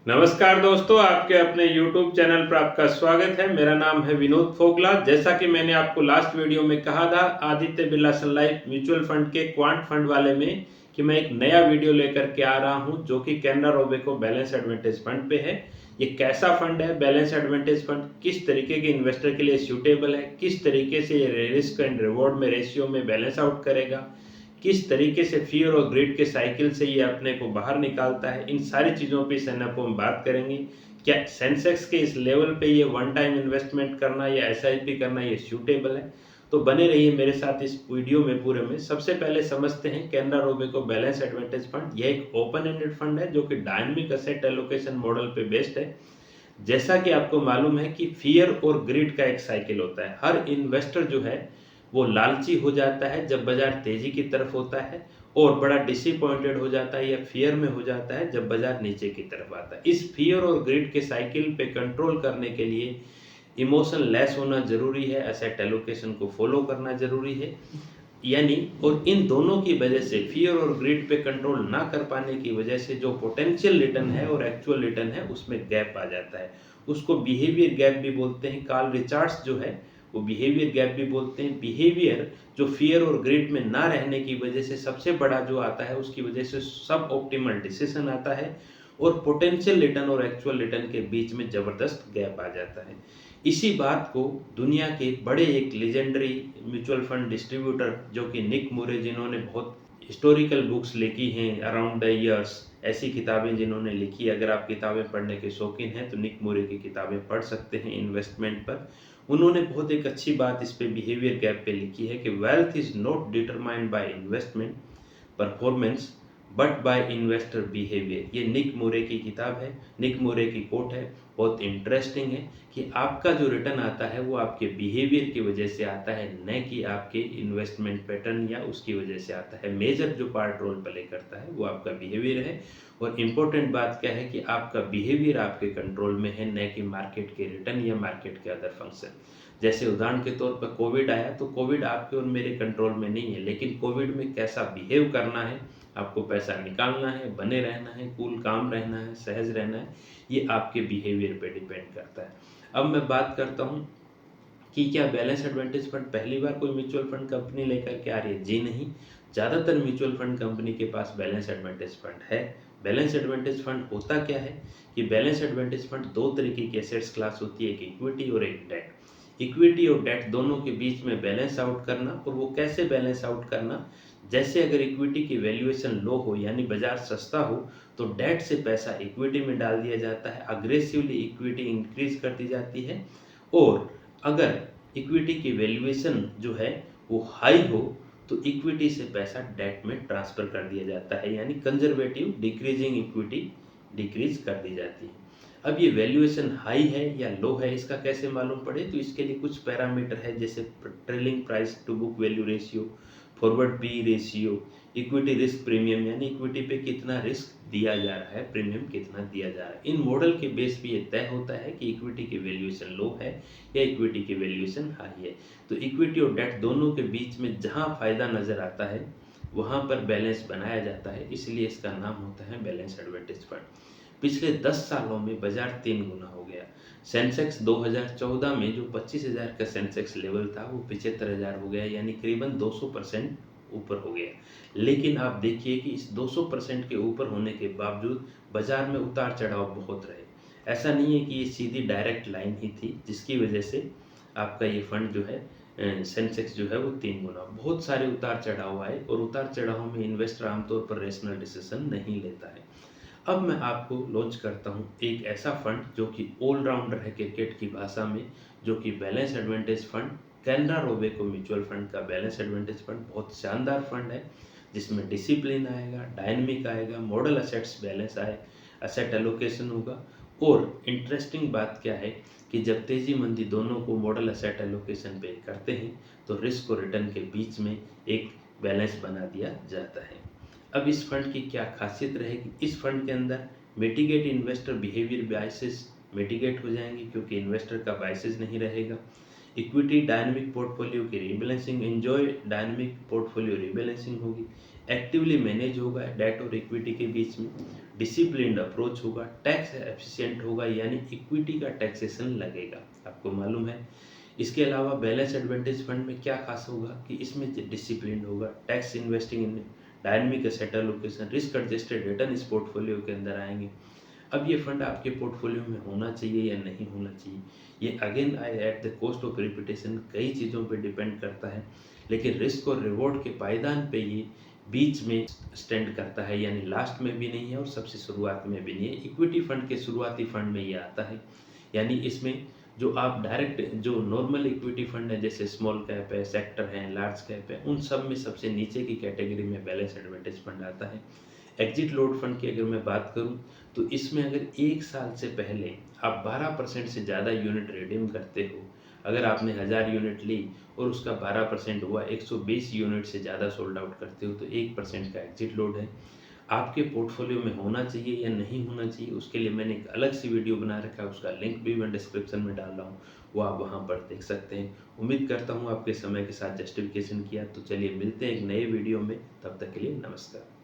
नमस्कार दोस्तों, आपके अपने YouTube चैनल पर आपका स्वागत है। मेरा नाम है विनोद फोगला। जैसा कि मैंने आपको लास्ट वीडियो में कहा था आदित्य बिरला सन लाइफ म्यूचुअल फंड के क्वांट फंड वाले में कि मैं एक नया वीडियो लेकर के आ रहा हूं जो कि Canara Robeco balance advantage fund पे है। ये कैसा फंड है? बैलेंस एडवांटेज फंड किस तरीके के इन्वेस्टर के लिए सूटेबल है, किस तरीके से ये रिस्क एंड रिवॉर्ड में रेशियो में बैलेंस आउट करेगा, किस तरीके से फियर और ग्रिड के साइकिल से ये अपने को बाहर निकालता है, इन सारी चीज़ों पे इस एनएफओ में बात करेंगे। क्या सेंसेक्स के इस लेवल पे ये वन टाइम इन्वेस्टमेंट करना या एसआईपी करना ये सूटेबल है? तो बने रहिए मेरे साथ इस वीडियो में पूरे में। सबसे पहले समझते हैं Canara Robeco balance advantage fund. यह एक ओपन एंडेड फंड है जो कि डायनेमिक असेट एलोकेशन मॉडल पे बेस्ड है। जैसा कि आपको मालूम है कि फियर और ग्रिड का एक साइकिल होता है। हर इन्वेस्टर जो है वो लालची हो जाता है जब बाजार तेजी की तरफ होता है, और बड़ा डिसअपॉइंटेड हो जाता है या फियर में हो जाता है जब बाजार नीचे की तरफ आता है। इस फियर और ग्रिड के साइकिल पे कंट्रोल करने के लिए इमोशन लेस होना जरूरी है, एसेट एलोकेशन को फॉलो करना जरूरी है। यानी और इन दोनों की वजह से फियर और ग्रिड पे कंट्रोल ना कर पाने की वजह से जो पोटेंशियल रिटर्न है और एक्चुअल रिटर्न है उसमें गैप आ जाता है। उसको बिहेवियर गैप भी बोलते हैं। कार्ल रिचार्ड्स जो है वो बिहेवियर गैप भी बोलते हैं। बिहेवियर जो फियर और ग्रिड में ना रहने की वजह से सबसे बड़ा जो आता है, उसकी वजह से सब ऑप्टिमल डिसीजन आता है और पोटेंशियल रिटर्न और एक्चुअल रिटर्न के बीच में जबरदस्त गैप आ जाता है। इसी बात को दुनिया के बड़े एक लेजेंडरी म्यूचुअल फंड डिस्ट्रीब्यूटर जो कि निक मूरे, जिन्होंने बहुत हिस्टोरिकल बुक्स लिखी हैं अराउंड द ईयर्स, ऐसी किताबें जिन्होंने लिखी, अगर आप किताबें पढ़ने के शौकीन हैं तो निक मूरे की किताबें पढ़ सकते हैं इन्वेस्टमेंट पर। उन्होंने बहुत एक अच्छी बात इस पे बिहेवियर गैप पे लिखी है कि wealth is not determined by investment performance but by investor behaviour. ये निक मोरे की किताब है, निक मोरे की कोट है, बहुत इंटरेस्टिंग है कि आपका जो रिटर्न आता है वो आपके बिहेवियर की वजह से आता है, न कि आपके इन्वेस्टमेंट पैटर्न या उसकी वजह से आता है। मेजर जो पार्ट रोल प्ले करता है वो आपका बिहेवियर है। और इम्पोर्टेंट बात क्या है कि आपका बिहेवियर आपके कंट्रोल में है, न कि मार्केट के रिटर्न या मार्केट के अदर फंक्शन। जैसे उदाहरण के तौर पर कोविड आया तो कोविड आपके और मेरे कंट्रोल में नहीं है, लेकिन कोविड में कैसा बिहेव करना है, आपको पैसा निकालना है, बने रहना है, कूल काम रहना है, सहज रहना है, ये आपके बिहेवियर पे डिपेंड करता है। अब मैं बात करता हूँ कि क्या बैलेंस एडवांटेज फंड पहली बार कोई म्यूचुअल फंड कंपनी लेकर के आ रही है? जी नहीं। ज़्यादातर म्यूचुअल फंड कंपनी के पास बैलेंस एडवांटेज फंड है। बैलेंस एडवांटेज फंड होता क्या है कि बैलेंस एडवांटेज फंड दो तरीके की एसेट्स क्लास होती है, एक इक्विटी और एक डेट। इक्विटी और डेट दोनों के बीच में बैलेंस आउट करना, और वो कैसे बैलेंस आउट करना, जैसे अगर इक्विटी की वैल्यूएशन लो हो यानी बाजार सस्ता हो तो डेट से पैसा इक्विटी में डाल दिया जाता है, अग्रेसिवली इक्विटी इंक्रीज कर दी जाती है। और अगर इक्विटी की वैल्यूएशन जो है वो हाई हो तो इक्विटी से पैसा डेट में ट्रांसफर कर दिया जाता है, यानी कंजर्वेटिव डिक्रीजिंग इक्विटी डिक्रीज कर दी जाती है। अब ये वैल्यूएशन हाई है या लो है इसका कैसे मालूम पड़े? तो इसके लिए कुछ पैरामीटर है, जैसे trailing price to book value ratio, forward P ratio, equity risk premium, यानी इक्विटी पे कितना रिस्क दिया जा रहा है, प्रीमियम कितना दिया जा रहा है। इन मॉडल के बेस पे ये तय होता है कि इक्विटी की वैल्यूएशन लो है या इक्विटी की वैल्यूएशन हाई है। तो इक्विटी और डेट दोनों के बीच में जहां फायदा नजर आता है वहां पर बैलेंस बनाया जाता है, इसलिए इसका नाम होता है बैलेंस एडवांटेज फंड। पिछले 10 सालों में बाजार 3 गुना हो गया। सेंसेक्स 2014 में जो 25,000 का सेंसेक्स लेवल था वो 75,000 हो गया, यानी करीबन 200% ऊपर हो गया। लेकिन आप देखिए कि इस 200% के ऊपर होने के बावजूद बाजार में उतार चढ़ाव बहुत रहे। ऐसा नहीं है कि ये सीधी डायरेक्ट लाइन ही थी जिसकी वजह से आपका ये फंड जो है सेंसेक्स जो है वो 3 गुना, बहुत सारे उतार चढ़ाव आए, और उतार चढ़ाव में इन्वेस्टर आमतौर पर रेशनल डिसीजन नहीं लेता है। अब मैं आपको लॉन्च करता हूं एक ऐसा फंड जो कि ऑलराउंडर है क्रिकेट की भाषा में, जो कि balance advantage fund, Canara Robeco mutual fund का बैलेंस एडवांटेज फंड। बहुत शानदार फंड है जिसमें डिसिप्लिन आएगा, डायनेमिक आएगा, मॉडल असेट्स बैलेंस आए, असेट एलोकेशन होगा। और इंटरेस्टिंग बात क्या है कि जब तेजी मंदी दोनों को मॉडल असेट एलोकेशन पे करते हैं तो रिस्क और रिटर्न के बीच में एक बैलेंस बना दिया जाता है। अब इस फंड की क्या खासियत रहेगी? इस फंड के अंदर mitigate investor behaviour biases mitigate हो जाएंगे क्योंकि इन्वेस्टर का बायसेस नहीं रहेगा। इक्विटी डायनेमिक पोर्टफोलियो की rebalancing, enjoy dynamic portfolio rebalancing होगी, एक्टिवली मैनेज होगा डेट और इक्विटी के बीच में, डिसिप्लिन्ड अप्रोच होगा, टैक्स एफिशिएंट होगा यानी इक्विटी का टैक्सेशन लगेगा, आपको मालूम है। इसके अलावा बैलेंस एडवांटेज फंड में क्या खास होगा कि इसमें डिसिप्लिन होगा, tax investing in dynamic asset allocation, risk adjusted return इस पोर्टफोलियो के अंदर आएंगे। अब ये फंड आपके पोर्टफोलियो में होना चाहिए या नहीं होना चाहिए, ये again I at the cost of repetition कई चीज़ों पे डिपेंड करता है, लेकिन रिस्क और रिवॉर्ड के पायदान पे ये बीच में स्टैंड करता है, यानी लास्ट में भी नहीं है और सबसे शुरुआत में भी नहीं है। इक्विटी फंड के शुरुआती फंड में ये आता है, यानी इसमें जो आप डायरेक्ट जो नॉर्मल इक्विटी फंड है जैसे स्मॉल कैप है, सेक्टर है, लार्ज कैप है, उन सब में सबसे नीचे की कैटेगरी में बैलेंस एडवांटेज फंड आता है। एग्जिट लोड फंड की अगर मैं बात करूं तो इसमें अगर 1 साल से पहले आप 12% से ज़्यादा यूनिट रिडीम करते हो, अगर आपने 1000 यूनिट ली और उसका 12% हुआ, 120 यूनिट से ज़्यादा सोल्ड आउट करते हो तो 1% का एग्जिट लोड है। आपके पोर्टफोलियो में होना चाहिए या नहीं होना चाहिए, उसके लिए मैंने एक अलग सी वीडियो बना रखा है, उसका लिंक भी मैं डिस्क्रिप्शन में डाल रहा हूँ, वो आप वहाँ पर देख सकते हैं। उम्मीद करता हूँ आपके समय के साथ जस्टिफिकेशन किया। तो चलिए मिलते हैं एक नए वीडियो में, तब तक के लिए नमस्कार।